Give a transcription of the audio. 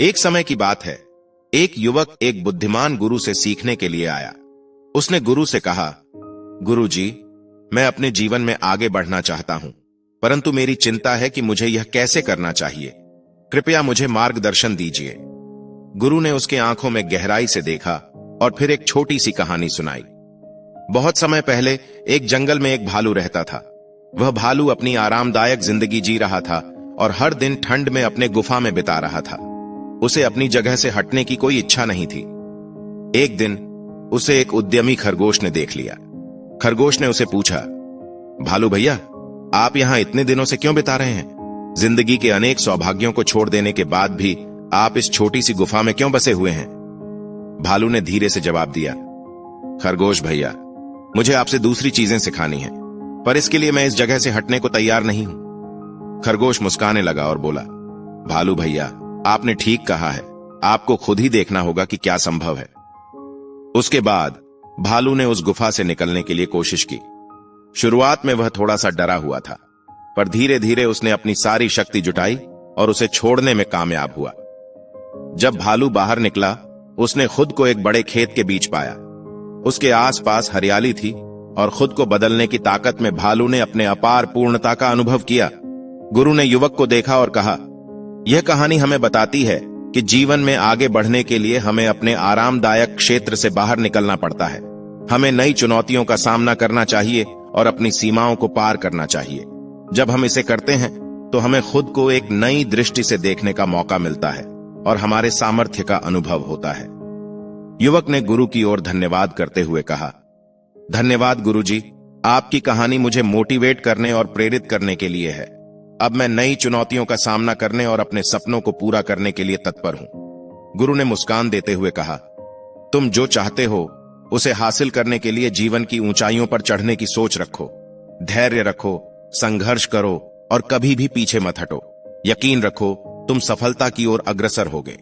एक समय की बात है। एक युवक एक बुद्धिमान गुरु से सीखने के लिए आया। उसने गुरु से कहा, गुरु जी, मैं अपने जीवन में आगे बढ़ना चाहता हूं, परंतु मेरी चिंता है कि मुझे यह कैसे करना चाहिए। कृपया मुझे मार्गदर्शन दीजिए। गुरु ने उसके आंखों में गहराई से देखा और फिर एक छोटी सी कहानी सुनाई। बहुत समय पहले एक जंगल में एक भालू रहता था। वह भालू अपनी आरामदायक जिंदगी जी रहा था और हर दिन ठंड में अपने गुफा में बिता रहा था। उसे अपनी जगह से हटने की कोई इच्छा नहीं थी। एक दिन उसे एक उद्यमी खरगोश ने देख लिया। खरगोश ने उसे पूछा, भालू भैया, आप यहां इतने दिनों से क्यों बिता रहे हैं? जिंदगी के अनेक सौभाग्यों को छोड़ देने के बाद भी आप इस छोटी सी गुफा में क्यों बसे हुए हैं? भालू ने धीरे से जवाब दिया, खरगोश भैया, मुझे आपसे दूसरी चीजें सिखानी है, पर इसके लिए मैं इस जगह से हटने को तैयार नहीं हूं। खरगोश मुस्कुराने लगा और बोला, भालू भैया, आपने ठीक कहा है, आपको खुद ही देखना होगा कि क्या संभव है। उसके बाद भालू ने उस गुफा से निकलने के लिए कोशिश की। शुरुआत में वह थोड़ा सा डरा हुआ था, पर धीरे धीरे उसने अपनी सारी शक्ति जुटाई और उसे छोड़ने में कामयाब हुआ। जब भालू बाहर निकला, उसने खुद को एक बड़े खेत के बीच पाया। उसके आसपास हरियाली थी और खुद को बदलने की ताकत में भालू ने अपने अपार पूर्णता का अनुभव किया। गुरु ने युवक को देखा और कहा, यह कहानी हमें बताती है कि जीवन में आगे बढ़ने के लिए हमें अपने आरामदायक क्षेत्र से बाहर निकलना पड़ता है। हमें नई चुनौतियों का सामना करना चाहिए और अपनी सीमाओं को पार करना चाहिए। जब हम इसे करते हैं तो हमें खुद को एक नई दृष्टि से देखने का मौका मिलता है और हमारे सामर्थ्य का अनुभव होता है। युवक ने गुरु की ओर धन्यवाद करते हुए कहा, धन्यवाद गुरुजी, आपकी कहानी मुझे मोटिवेट करने और प्रेरित करने के लिए है। अब मैं नई चुनौतियों का सामना करने और अपने सपनों को पूरा करने के लिए तत्पर हूं। गुरु ने मुस्कान देते हुए कहा, तुम जो चाहते हो उसे हासिल करने के लिए जीवन की ऊंचाइयों पर चढ़ने की सोच रखो, धैर्य रखो, संघर्ष करो और कभी भी पीछे मत हटो। यकीन रखो, तुम सफलता की ओर अग्रसर होगे।